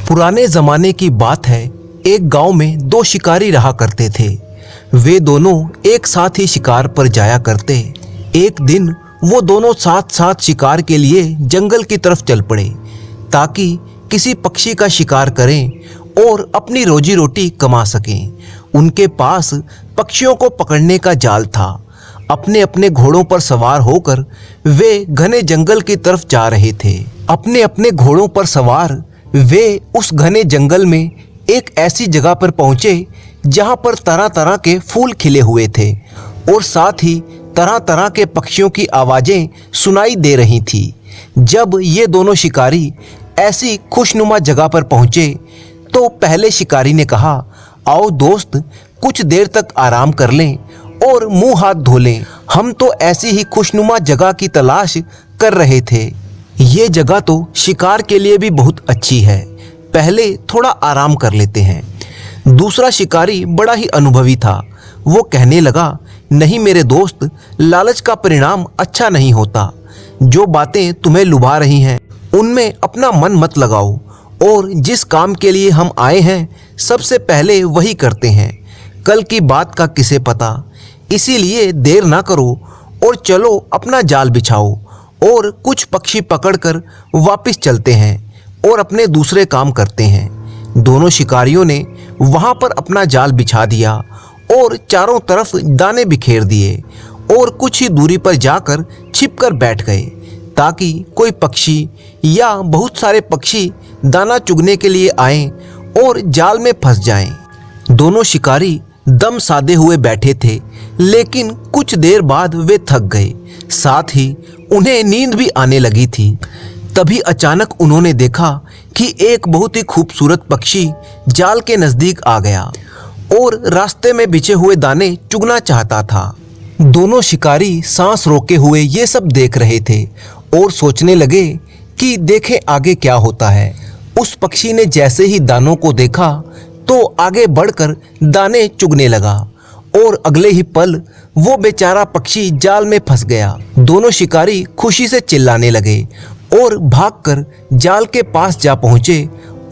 पुराने जमाने की बात है। एक गांव में दो शिकारी रहा करते थे। वे दोनों एक साथ ही शिकार पर जाया करते। एक दिन वो दोनों साथ साथ शिकार के लिए जंगल की तरफ चल पड़े ताकि किसी पक्षी का शिकार करें और अपनी रोजी रोटी कमा सकें। उनके पास पक्षियों को पकड़ने का जाल था। अपने अपने घोड़ों पर सवार होकर वे घने जंगल की तरफ जा रहे थे। अपने अपने घोड़ों पर सवार वे उस घने जंगल में एक ऐसी जगह पर पहुंचे जहां पर तरह तरह के फूल खिले हुए थे और साथ ही तरह तरह के पक्षियों की आवाजें सुनाई दे रही थी। जब ये दोनों शिकारी ऐसी खुशनुमा जगह पर पहुंचे तो पहले शिकारी ने कहा, आओ दोस्त, कुछ देर तक आराम कर लें और मुंह हाथ धो लें। हम तो ऐसी ही खुशनुमा जगह की तलाश कर रहे थे। ये जगह तो शिकार के लिए भी बहुत अच्छी है। पहले थोड़ा आराम कर लेते हैं। दूसरा शिकारी बड़ा ही अनुभवी था। वो कहने लगा, नहीं मेरे दोस्त, लालच का परिणाम अच्छा नहीं होता। जो बातें तुम्हें लुभा रही हैं उनमें अपना मन मत लगाओ और जिस काम के लिए हम आए हैं सबसे पहले वही करते हैं। कल की बात का किसे पता, इसीलिए देर ना करो और चलो अपना जाल बिछाओ और कुछ पक्षी पकड़कर वापस चलते हैं और अपने दूसरे काम करते हैं। दोनों शिकारियों ने वहां पर अपना जाल बिछा दिया और चारों तरफ दाने बिखेर दिए और कुछ ही दूरी पर जाकर छिपकर बैठ गए ताकि कोई पक्षी या बहुत सारे पक्षी दाना चुगने के लिए आएं और जाल में फंस जाएं। दोनों शिकारी दम साधे हुए बैठे थे, लेकिन कुछ देर बाद वे थक गए। साथ ही उन्हें नींद भी आने लगी थी। तभी अचानक उन्होंने देखा कि एक बहुत ही खूबसूरत पक्षी जाल के नजदीक आ गया और रास्ते में बिछे हुए दाने चुगना चाहता था। दोनों शिकारी सांस रोके हुए ये सब देख रहे थे और सोचने लगे कि देखें आगे क्या होता है। उस पक्षी ने जैसे ही दानों को देखा तो आगे बढ़कर दाने चुगने लगा और अगले ही पल वो बेचारा पक्षी जाल में फंस गया। दोनों शिकारी खुशी से चिल्लाने लगे और भागकर जाल के पास जा पहुंचे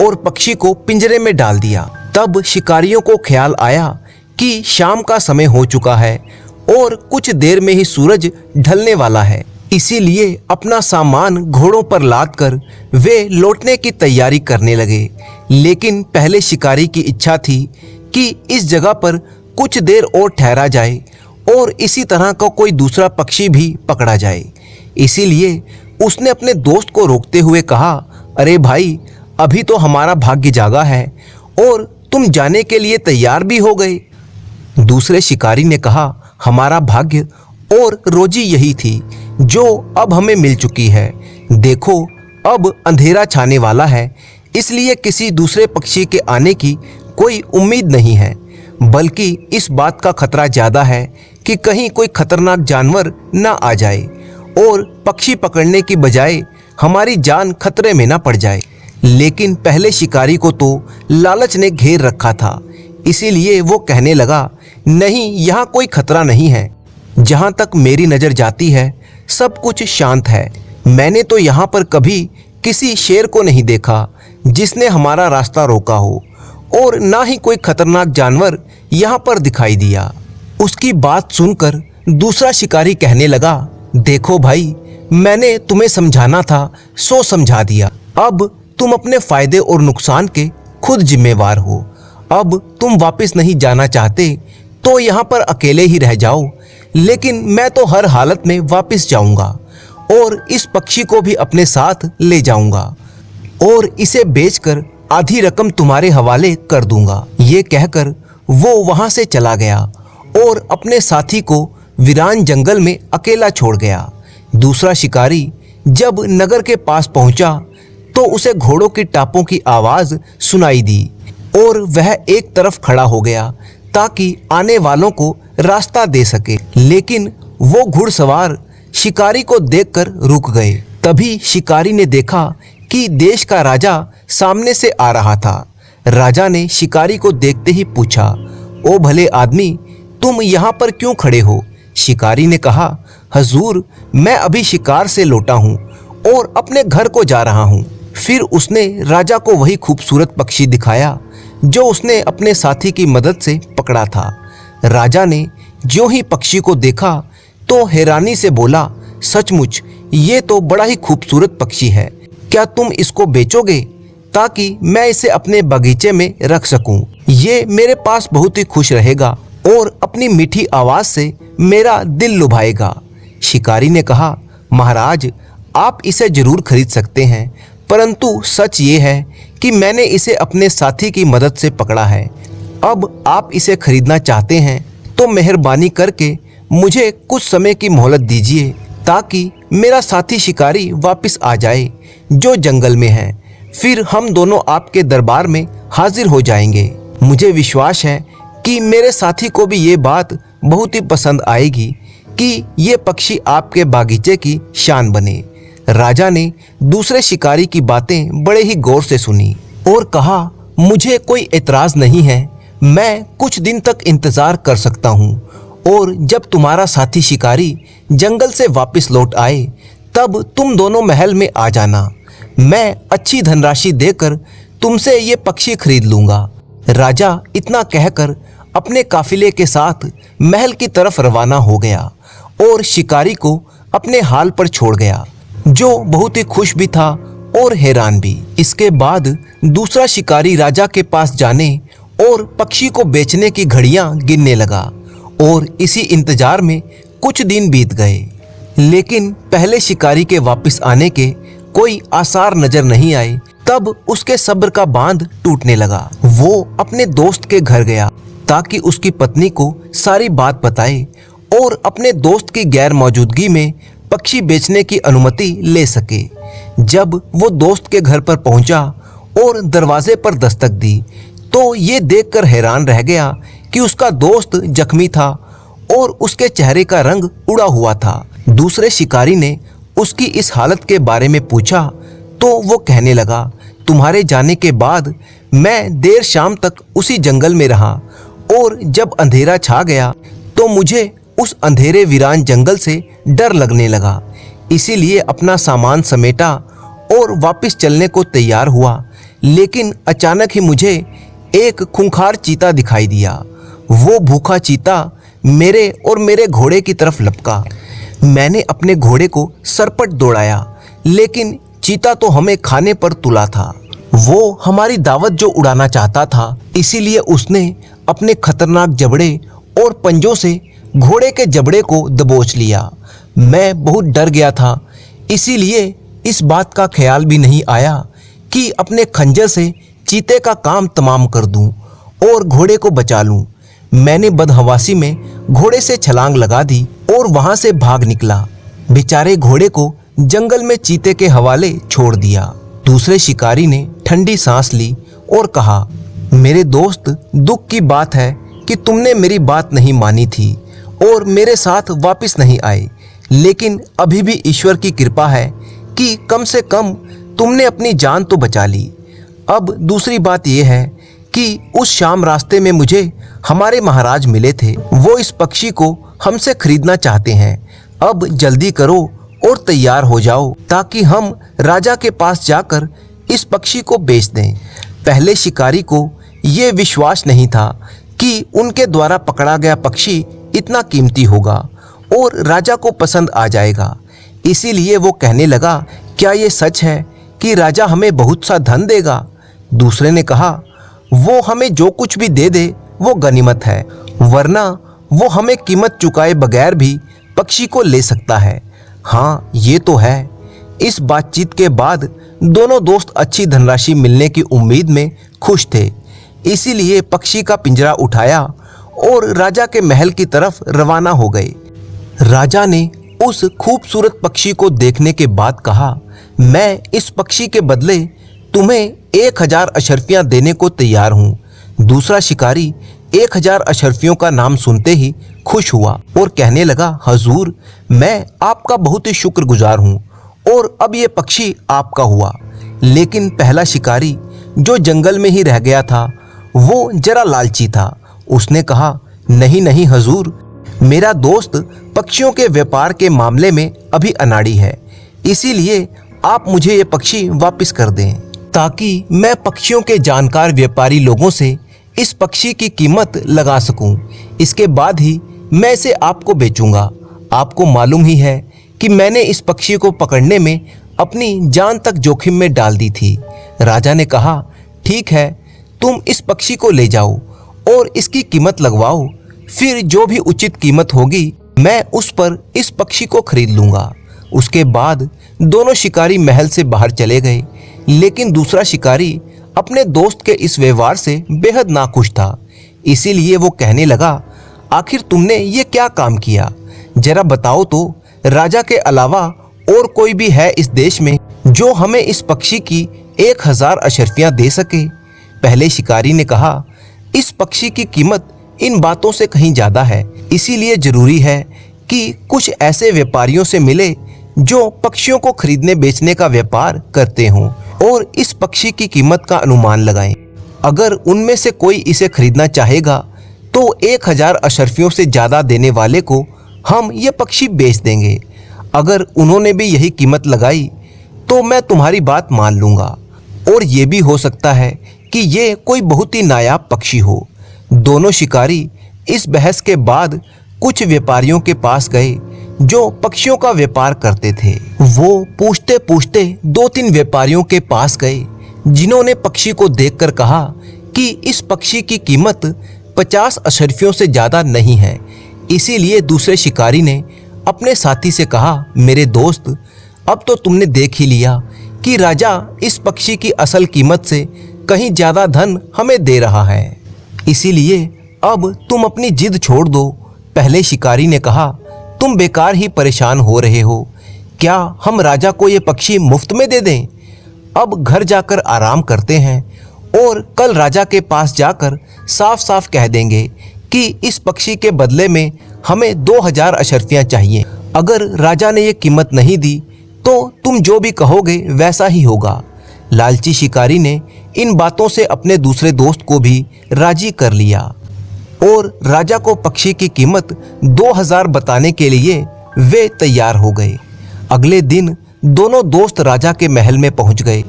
और पक्षी को पिंजरे में डाल दिया। तब शिकारियों को ख्याल आया कि शाम का समय हो चुका है और कुछ देर में ही सूरज ढलने वाला है। इसीलिए अपना सामान घोड़ों पर लादकर वे लौटने की तैयारी करने लगे। लेकिन पहले शिकारी की इच्छा थी कि इस जगह पर कुछ देर और ठहरा जाए और इसी तरह का कोई दूसरा पक्षी भी पकड़ा जाए। इसीलिए उसने अपने दोस्त को रोकते हुए कहा, अरे भाई, अभी तो हमारा भाग्य जागा है और तुम जाने के लिए तैयार भी हो गए। दूसरे शिकारी ने कहा, हमारा भाग्य और रोजी यही थी जो अब हमें मिल चुकी है। देखो, अब अंधेरा छाने वाला है, इसलिए किसी दूसरे पक्षी के आने की कोई उम्मीद नहीं है, बल्कि इस बात का खतरा ज़्यादा है कि कहीं कोई खतरनाक जानवर ना आ जाए और पक्षी पकड़ने की बजाय हमारी जान खतरे में ना पड़ जाए। लेकिन पहले शिकारी को तो लालच ने घेर रखा था, इसीलिए वो कहने लगा, नहीं, यहाँ कोई खतरा नहीं है। जहाँ तक मेरी नज़र जाती है सब कुछ शांत है। मैंने तो यहाँ पर कभी किसी शेर को नहीं देखा जिसने हमारा रास्ता रोका हो और ना ही कोई खतरनाक जानवर यहाँ पर दिखाई दिया। उसकी बात सुनकर दूसरा शिकारी कहने लगा, देखो भाई, मैंने तुम्हें समझाना था सो समझा दिया। अब तुम अपने फायदे और नुकसान के खुद जिम्मेवार हो। अब तुम वापस नहीं जाना चाहते तो यहाँ पर अकेले ही रह जाओ, लेकिन मैं तो हर हालत में वापस जाऊंगा और इस पक्षी को भी अपने साथ ले जाऊंगा और इसे बेचकर आधी रकम तुम्हारे हवाले कर दूंगा। ये कहकर वो वहां से चला गया और अपने साथी को वीरान जंगल में अकेला छोड़ गया। दूसरा शिकारी जब नगर के पास पहुंचा तो उसे घोड़ों की टापों की आवाज सुनाई दी और वह एक तरफ खड़ा हो गया ताकि आने वालों को रास्ता दे सके। लेकिन वो घुड़सवार शिकारी को देखकर रुक गए। तभी शिकारी ने देखा कि देश का राजा सामने से आ रहा था। राजा ने शिकारी को देखते ही पूछा, ओ भले आदमी, तुम यहाँ पर क्यों खड़े हो? शिकारी ने कहा, हजूर, मैं अभी शिकार से लौटा हूँ और अपने घर को जा रहा हूँ। फिर उसने राजा को वही खूबसूरत पक्षी दिखाया जो उसने अपने साथी की मदद से पकड़ा था। राजा ने ज्यों ही पक्षी को देखा तो हैरानी से बोला, सचमुच ये तो बड़ा ही खूबसूरत पक्षी है। क्या तुम इसको बेचोगे ताकि मैं इसे अपने बगीचे में रख सकूं? ये मेरे पास बहुत ही खुश रहेगा और अपनी मीठी आवाज से मेरा दिल लुभाएगा। शिकारी ने कहा, महाराज, आप इसे जरूर खरीद सकते हैं, परंतु सच ये है कि मैंने इसे अपने साथी की मदद से पकड़ा है। अब आप इसे खरीदना चाहते हैं तो मेहरबानी करके मुझे कुछ समय की मोहलत दीजिए ताकि मेरा साथी शिकारी वापस आ जाए जो जंगल में है। फिर हम दोनों आपके दरबार में हाजिर हो जाएंगे। मुझे विश्वास है कि मेरे साथी को भी ये बात बहुत ही पसंद आएगी कि ये पक्षी आपके बागीचे की शान बने। राजा ने दूसरे शिकारी की बातें बड़े ही गौर से सुनी और कहा, मुझे कोई एतराज नहीं है, मैं कुछ दिन तक इंतजार कर सकता हूँ और जब तुम्हारा साथी शिकारी जंगल से वापस लौट आए तब तुम दोनों महल में आ जाना। मैं अच्छी धनराशि देकर तुमसे ये पक्षी खरीद लूंगा। राजा इतना कहकर अपने काफिले के साथ महल की तरफ रवाना हो गया और शिकारी को अपने हाल पर छोड़ गया, जो बहुत ही खुश भी था और हैरान भी। इसके बाद दूसरा शिकारी राजा के पास जाने और पक्षी को बेचने की घड़ियां गिनने लगा और इसी इंतजार में कुछ दिन बीत गए, लेकिन पहले शिकारी के वापस आने के कोई आसार नजर नहीं आए। तब उसके सब्र का बांध टूटने लगा। वो अपने दोस्त के घर गया ताकि उसकी पत्नी को सारी बात बताए और अपने दोस्त की गैर मौजूदगी में पक्षी बेचने की अनुमति ले सके। जब वो दोस्त के घर पर पहुंचा और दरवाजे पर दस्तक दी तो ये देखकर हैरान रह गया कि उसका दोस्त जख्मी था और उसके चेहरे का रंग उड़ा हुआ था। दूसरे शिकारी ने उसकी इस हालत के बारे में पूछा तो वो कहने लगा, तुम्हारे जाने के बाद मैं देर शाम तक उसी जंगल में रहा और जब अंधेरा छा गया तो मुझे उस अंधेरे वीरान जंगल से डर लगने लगा। इसीलिए अपना सामान समेटा और वापस चलने को तैयार हुआ, लेकिन अचानक ही मुझे एक खूंखार चीता दिखाई दिया। वो भूखा चीता मेरे और मेरे घोड़े की तरफ लपका। मैंने अपने घोड़े को सरपट दौड़ाया, लेकिन चीता तो हमें खाने पर तुला था। वो हमारी दावत जो उड़ाना चाहता था, इसीलिए उसने अपने खतरनाक जबड़े और पंजों से घोड़े के जबड़े को दबोच लिया। मैं बहुत डर गया था, इसीलिए इस बात का ख्याल भी नहीं आया कि अपने खंजर से चीते का काम तमाम कर दूं और घोड़े को बचा लूं। मैंने बदहवासी में घोड़े से छलांग लगा दी और वहां से भाग निकला। बेचारे घोड़े को जंगल में चीते के हवाले छोड़ दिया। दूसरे शिकारी ने ठंडी सांस ली और कहा, मेरे दोस्त, दुख की बात है कि तुमने मेरी बात नहीं मानी थी और मेरे साथ वापस नहीं आए, लेकिन अभी भी ईश्वर की कृपा है कि कम से कम तुमने अपनी जान तो बचा ली। अब दूसरी बात यह है कि उस शाम रास्ते में मुझे हमारे महाराज मिले थे। वो इस पक्षी को हमसे खरीदना चाहते हैं। अब जल्दी करो और तैयार हो जाओ ताकि हम राजा के पास जाकर इस पक्षी को बेच दें। पहले शिकारी को ये विश्वास नहीं था कि उनके द्वारा पकड़ा गया पक्षी इतना कीमती होगा और राजा को पसंद आ जाएगा। इसीलिए वो कहने लगा, क्या ये सच है कि राजा हमें बहुत सा धन देगा? दूसरे ने कहा, वो हमें जो कुछ भी दे दे वो गनीमत है, वरना वो हमें कीमत चुकाए बगैर भी पक्षी को ले सकता है। हाँ, ये तो है। इस बातचीत के बाद दोनों दोस्त अच्छी धनराशि मिलने की उम्मीद में खुश थे, इसीलिए पक्षी का पिंजरा उठाया और राजा के महल की तरफ रवाना हो गए। राजा ने उस खूबसूरत पक्षी को देखने के बाद कहा, मैं इस पक्षी के बदले तुम्हें 1000 अशर्फियां देने को तैयार हूँ। दूसरा शिकारी 1000 अशर्फियों का नाम सुनते ही खुश हुआ और कहने लगा, हजूर, मैं आपका बहुत ही शुक्रगुजार हूँ और अब ये पक्षी आपका हुआ। लेकिन पहला शिकारी जो जंगल में ही रह गया था, वो जरा लालची था। उसने कहा, नहीं नहीं हजूर, मेरा दोस्त पक्षियों के व्यापार के मामले में अभी अनाड़ी है, इसीलिए आप मुझे ये पक्षी वापस कर दें ताकि मैं पक्षियों के जानकार व्यापारी लोगों से इस पक्षी की कीमत लगा सकूं। इसके बाद ही मैं इसे आपको बेचूंगा। आपको मालूम ही है कि मैंने इस पक्षी को पकड़ने में अपनी जान तक जोखिम में डाल दी थी। राजा ने कहा, ठीक है, तुम इस पक्षी को ले जाओ और इसकी कीमत लगवाओ, फिर जो भी उचित कीमत होगी मैं उस पर इस पक्षी को खरीद लूंगा। उसके बाद दोनों शिकारी महल से बाहर चले गए, लेकिन दूसरा शिकारी अपने दोस्त के इस व्यवहार से बेहद नाखुश था। इसीलिए वो कहने लगा, आखिर तुमने ये क्या काम किया? जरा बताओ तो, राजा के अलावा और कोई भी है इस देश में जो हमें इस पक्षी की 1000 अशर्फियां दे सके? पहले शिकारी ने कहा, इस पक्षी की कीमत इन बातों से कहीं ज्यादा है, इसीलिए जरूरी है कि कुछ ऐसे व्यापारियों से मिले जो पक्षियों को खरीदने बेचने का व्यापार करते हों और इस पक्षी की कीमत का अनुमान लगाएं। अगर उनमें से कोई इसे खरीदना चाहेगा तो 1000 अशर्फियों से ज़्यादा देने वाले को हम ये पक्षी बेच देंगे। अगर उन्होंने भी यही कीमत लगाई तो मैं तुम्हारी बात मान लूँगा, और ये भी हो सकता है कि ये कोई बहुत ही नायाब पक्षी हो। दोनों शिकारी इस बहस के बाद कुछ व्यापारियों के पास गए जो पक्षियों का व्यापार करते थे। वो पूछते पूछते 2-3 व्यापारियों के पास गए जिन्होंने पक्षी को देखकर कहा कि इस पक्षी की कीमत 50 अशर्फियों से ज़्यादा नहीं है। इसीलिए दूसरे शिकारी ने अपने साथी से कहा, मेरे दोस्त, अब तो तुमने देख ही लिया कि राजा इस पक्षी की असल कीमत से कहीं ज़्यादा धन हमें दे रहा है, इसीलिए अब तुम अपनी जिद छोड़ दो। पहले शिकारी ने कहा, तुम बेकार ही परेशान हो रहे हो, क्या हम राजा को ये पक्षी मुफ्त में दे दें? अब घर जाकर आराम करते हैं और कल राजा के पास जाकर साफ साफ कह देंगे कि इस पक्षी के बदले में हमें 2000 अशर्फियाँ चाहिए। अगर राजा ने ये कीमत नहीं दी तो तुम जो भी कहोगे वैसा ही होगा। लालची शिकारी ने इन बातों से अपने दूसरे दोस्त को भी राजी कर लिया और राजा को पक्षी की कीमत 2000 बताने के लिए वे तैयार हो गए। अगले दिन दोनों दोस्त राजा के महल में पहुंच गए।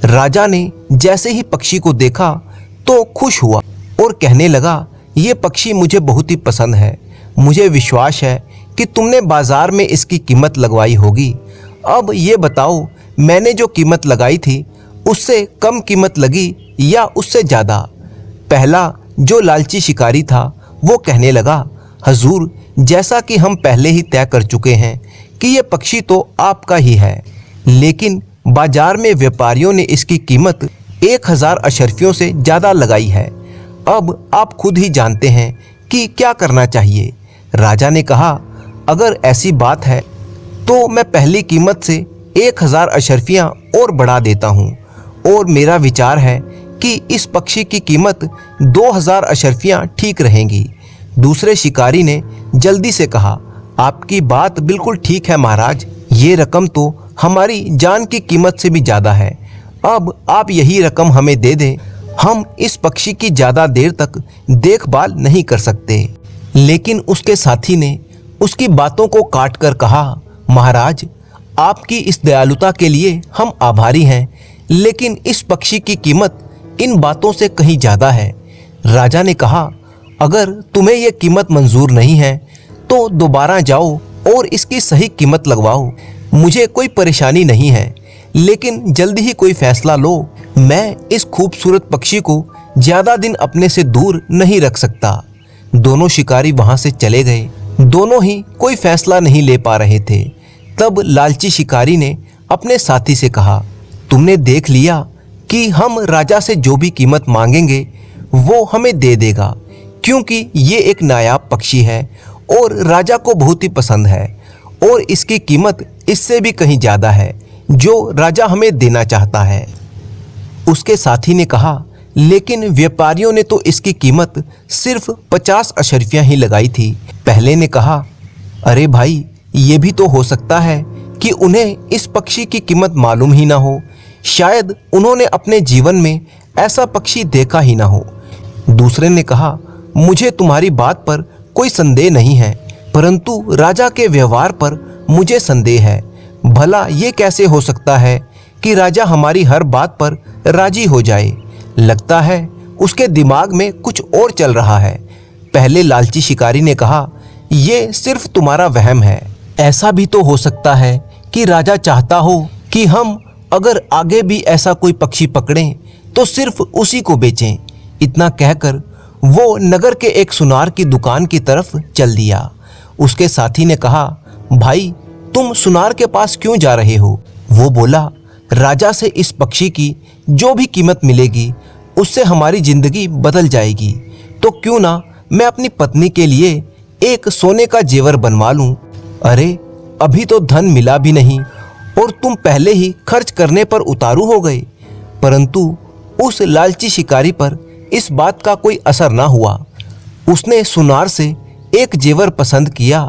राजा ने जैसे ही पक्षी को देखा तो खुश हुआ और कहने लगा, ये पक्षी मुझे बहुत ही पसंद है। मुझे विश्वास है कि तुमने बाजार में इसकी कीमत लगवाई होगी। अब ये बताओ, मैंने जो कीमत लगाई थी उससे कम कीमत लगी या उससे ज़्यादा? पहला जो लालची शिकारी था वो कहने लगा, हजूर, जैसा कि हम पहले ही तय कर चुके हैं कि ये पक्षी तो आपका ही है, लेकिन बाजार में व्यापारियों ने इसकी कीमत 1000 अशर्फियों से ज़्यादा लगाई है। अब आप खुद ही जानते हैं कि क्या करना चाहिए। राजा ने कहा, अगर ऐसी बात है तो मैं पहली कीमत से 1000 अशर्फियाँ और बढ़ा देता हूँ, और मेरा विचार है कि इस पक्षी की कीमत 2000 अशर्फियाँ ठीक रहेंगी। दूसरे शिकारी ने जल्दी से कहा, आपकी बात बिल्कुल ठीक है महाराज, ये रकम तो हमारी जान की कीमत से भी ज़्यादा है। अब आप यही रकम हमें दे दें, हम इस पक्षी की ज़्यादा देर तक देखभाल नहीं कर सकते। लेकिन उसके साथी ने उसकी बातों को काट कर कहा, महाराज, आपकी इस दयालुता के लिए हम आभारी हैं, लेकिन इस पक्षी की कीमत इन बातों से कहीं ज़्यादा है। राजा ने कहा, अगर तुम्हें यह कीमत मंजूर नहीं है तो दोबारा जाओ और इसकी सही कीमत लगवाओ। मुझे कोई परेशानी नहीं है, लेकिन जल्दी ही कोई फैसला लो। मैं इस खूबसूरत पक्षी को ज़्यादा दिन अपने से दूर नहीं रख सकता। दोनों शिकारी वहाँ से चले गए। दोनों ही कोई फैसला नहीं ले पा रहे थे। तब लालची शिकारी ने अपने साथी से कहा, तुमने देख लिया कि हम राजा से जो भी कीमत मांगेंगे वो हमें दे देगा, क्योंकि ये एक नायाब पक्षी है और राजा को बहुत ही पसंद है, और इसकी कीमत इससे भी कहीं ज़्यादा है जो राजा हमें देना चाहता है। उसके साथी ने कहा, लेकिन व्यापारियों ने तो इसकी कीमत सिर्फ 50 अशर्फियाँ ही लगाई थी। पहले ने कहा, अरे भाई, ये भी तो हो सकता है कि उन्हें इस पक्षी की कीमत मालूम ही ना हो, शायद उन्होंने अपने जीवन में ऐसा पक्षी देखा ही ना हो। दूसरे ने कहा, मुझे तुम्हारी बात पर कोई संदेह नहीं है, परंतु राजा के व्यवहार पर मुझे संदेह है। भला ये कैसे हो सकता है कि राजा हमारी हर बात पर राजी हो जाए? लगता है उसके दिमाग में कुछ और चल रहा है। पहले लालची शिकारी ने कहा, ये सिर्फ तुम्हारा वहम है। ऐसा भी तो हो सकता है कि राजा चाहता हो कि हम अगर आगे भी ऐसा कोई पक्षी पकड़ें तो सिर्फ उसी को बेचें। इतना कहकर वो नगर के एक सुनार की दुकान की तरफ चल दिया। उसके साथी ने कहा, भाई तुम सुनार के पास क्यों जा रहे हो? वो बोला, राजा से इस पक्षी की जो भी कीमत मिलेगी उससे हमारी जिंदगी बदल जाएगी, तो क्यों ना मैं अपनी पत्नी के लिए एक सोने का जेवर बनवा लूं। अरे अभी तो धन मिला भी नहीं और तुम पहले ही खर्च करने पर उतारू हो गए। परंतु उस लालची शिकारी पर इस बात का कोई असर ना हुआ। उसने सुनार से एक जेवर पसंद किया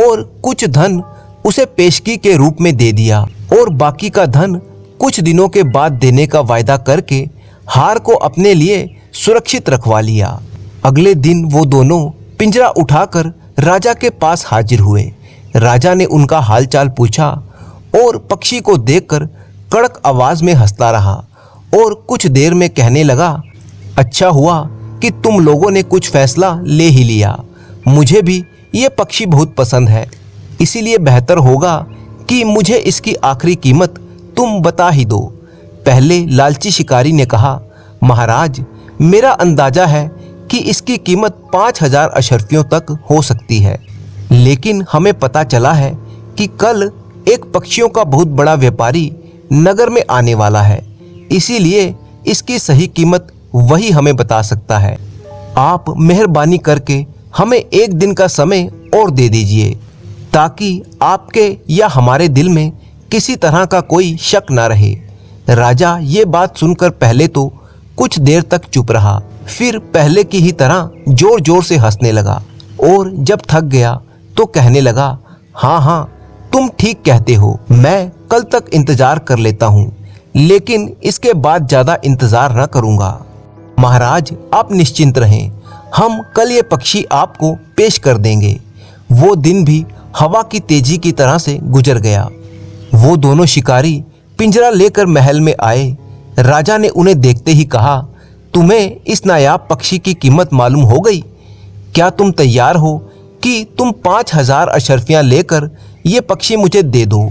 और कुछ धन उसे पेशगी के रूप में दे दिया और बाकी का धन कुछ दिनों के बाद देने का वायदा करके हार को अपने लिए सुरक्षित रखवा लिया। अगले दिन वो दोनों पिंजरा उठाकर राजा के पास हाजिर हुए। राजा ने उनका हालचाल पूछा और पक्षी को देखकर कड़क आवाज में हंसता रहा और कुछ देर में कहने लगा, अच्छा हुआ कि तुम लोगों ने कुछ फैसला ले ही लिया। मुझे भी ये पक्षी बहुत पसंद है, इसीलिए बेहतर होगा कि मुझे इसकी आखिरी कीमत तुम बता ही दो। पहले लालची शिकारी ने कहा, महाराज मेरा अंदाजा है कि इसकी कीमत 5000 अशर्फियों तक हो सकती है, लेकिन हमें पता चला है कि कल एक पक्षियों का बहुत बड़ा व्यापारी नगर में आने वाला है, इसीलिए इसकी सही कीमत वही हमें बता सकता है। आप मेहरबानी करके हमें एक दिन का समय और दे दीजिए ताकि आपके या हमारे दिल में किसी तरह का कोई शक ना रहे। राजा ये बात सुनकर पहले तो कुछ देर तक चुप रहा, फिर पहले की ही तरह जोर जोर से हंसने लगा और जब थक गया तो कहने लगा, हाँ हाँ तुम ठीक कहते हो, मैं कल तक इंतजार कर लेता हूँ, लेकिन इसके बाद ज्यादा इंतजार न करूँगा। महाराज आप निश्चिंत रहें, हम कल ये पक्षी आपको पेश कर देंगे। वो दिन भी हवा की तेजी की तरह से गुजर गया। वो दोनों शिकारी पिंजरा लेकर महल में आए। राजा ने उन्हें देखते ही कहा, तुम्हें इस नायाब पक्षी की कीमत मालूम हो गई? क्या तुम तैयार हो कि तुम 5000 अशर्फियां लेकर ये पक्षी मुझे दे दो?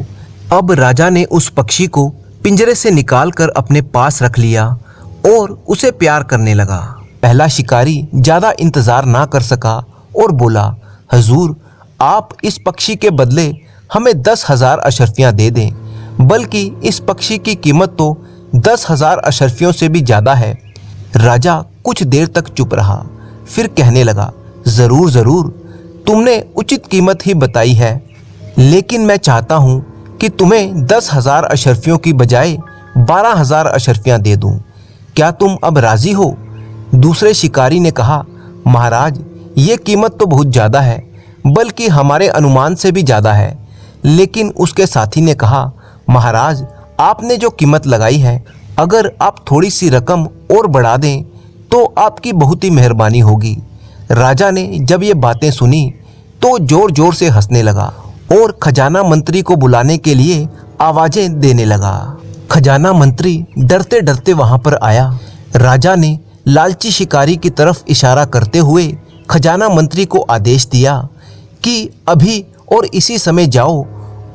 अब राजा ने उस पक्षी को पिंजरे से निकालकर अपने पास रख लिया और उसे प्यार करने लगा। पहला शिकारी ज्यादा इंतजार ना कर सका और बोला, हजूर आप इस पक्षी के बदले हमें 10,000 अशर्फियां दे दें, बल्कि इस पक्षी की कीमत तो 10,000 अशर्फियों से भी ज्यादा है। राजा कुछ देर तक चुप रहा, फिर कहने लगा, जरूर जरूर तुमने उचित कीमत ही बताई है, लेकिन मैं चाहता हूं कि तुम्हें 10,000 अशर्फियों की बजाय 12,000 अशर्फियां दे दूं। क्या तुम अब राजी हो? दूसरे शिकारी ने कहा, महाराज ये कीमत तो बहुत ज्यादा है, बल्कि हमारे अनुमान से भी ज्यादा है। लेकिन उसके साथी ने कहा, महाराज आपने जो कीमत लगाई है, अगर आप थोड़ी सी रकम और बढ़ा दें तो आपकी बहुत ही मेहरबानी होगी। राजा ने जब ये बातें सुनी तो जोर जोर से हंसने लगा और खजाना मंत्री को बुलाने के लिए आवाजें देने लगा। खजाना मंत्री डरते डरते वहां पर आया। राजा ने लालची शिकारी की तरफ इशारा करते हुए खजाना मंत्री को आदेश दिया कि अभी और इसी समय जाओ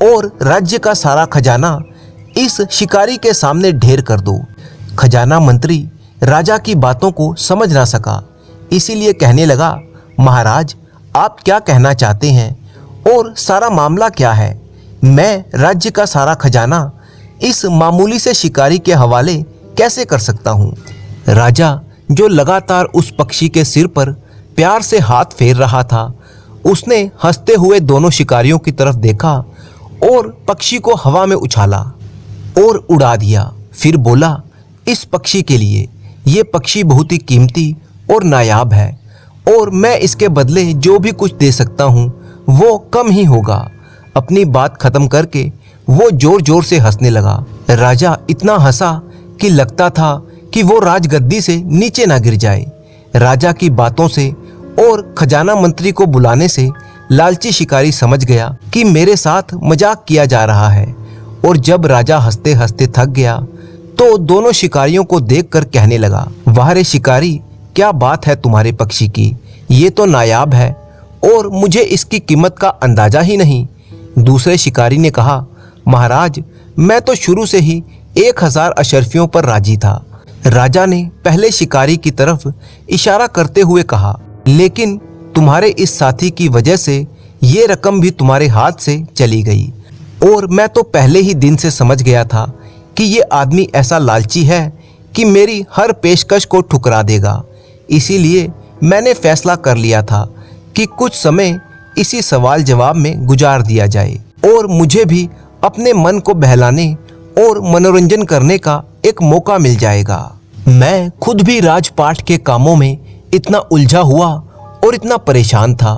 और राज्य का सारा खजाना इस शिकारी के सामने ढेर कर दो। खजाना मंत्री राजा की बातों को समझ ना सका, इसीलिए कहने लगा, महाराज आप क्या कहना चाहते हैं और सारा मामला क्या है? मैं राज्य का सारा खजाना इस मामूली से शिकारी के हवाले कैसे कर सकता हूँ? राजा जो लगातार उस पक्षी के सिर पर प्यार से हाथ फेर रहा था, उसने हंसते हुए दोनों शिकारियों की तरफ देखा और पक्षी को हवा में उछाला और उड़ा दिया। फिर बोला, इस पक्षी के लिए ये पक्षी बहुत ही कीमती और नायाब है और मैं इसके बदले जो भी कुछ दे सकता हूँ वो कम ही होगा। अपनी बात खत्म करके वो जोर जोर से हंसने लगा। राजा इतना हंसा कि लगता था कि वो राजगद्दी से नीचे ना गिर जाए। राजा की बातों से और खजाना मंत्री को बुलाने से लालची शिकारी समझ गया कि मेरे साथ मजाक किया जा रहा है और जब राजा हंसते हंसते थक गया तो दोनों शिकारियों को देखकर कहने लगा, वाह रे शिकारी, क्या बात है तुम्हारे पक्षी की, ये तो नायाब है और मुझे इसकी कीमत का अंदाजा ही नहीं। दूसरे शिकारी ने कहा, महाराज, मैं तो शुरू से ही 1000 अशर्फियों पर राजी था। राजा ने पहले शिकारी की तरफ इशारा करते हुए कहा, लेकिन तुम्हारे इस साथी की वजह से ये रकम भी तुम्हारे हाथ से चली गई और मैं तो पहले ही दिन से समझ गया था कि ये आदमी ऐसा लालची है कि मेरी हर पेशकश को ठुकरा देगा। इसीलिए मैंने फैसला कर लिया था कि कुछ समय इसी सवाल जवाब में गुजार दिया जाए और मुझे भी अपने मन को बहलाने और मनोरंजन करने का एक मौका मिल जाएगा। मैं खुद भी राजपाट के कामों में इतना उलझा हुआ और इतना परेशान था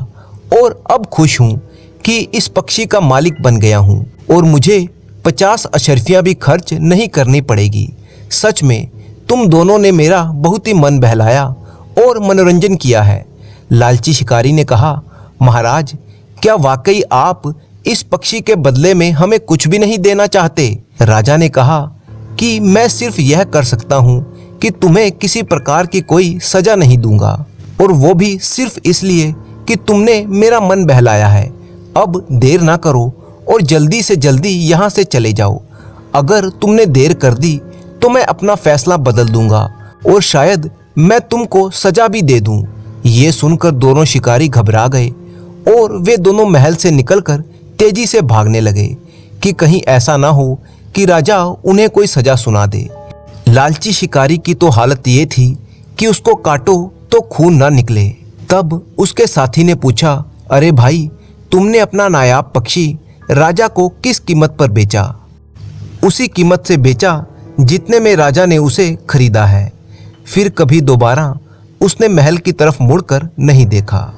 और अब खुश हूँ कि इस पक्षी का मालिक बन गया हूँ और मुझे 50 अशर्फियाँ भी खर्च नहीं करनी पड़ेगी। सच में तुम दोनों ने मेरा बहुत ही मन बहलाया और मनोरंजन किया है। लालची शिकारी ने कहा, महाराज, क्या वाकई आप इस पक्षी के बदले में हमें कुछ भी नहीं देना चाहते? राजा ने कहा कि मैं सिर्फ यह कर सकता हूँ कि तुम्हें किसी प्रकार की कोई सजा नहीं दूंगा और वो भी सिर्फ इसलिए कि तुमने मेरा मन बहलाया है। अब देर ना करो और जल्दी से जल्दी यहाँ से चले जाओ। अगर तुमने देर कर दी तो मैं अपना फैसला बदल दूंगा और शायद मैं तुमको सजा भी दे दूं। ये सुनकर दोनों शिकारी घबरा गए और वे दोनों महल से निकलकर तेजी से भागने लगे कि कहीं ऐसा ना हो कि राजा उन्हें कोई सजा सुना दे। लालची शिकारी की तो हालत ये थी कि उसको काटो तो खून ना निकले। तब उसके साथी ने पूछा, अरे भाई, तुमने अपना नायाब पक्षी राजा को किस कीमत पर बेचा? उसी कीमत से बेचा जितने में राजा ने उसे खरीदा है। फिर कभी दोबारा उसने महल की तरफ मुड़कर नहीं देखा।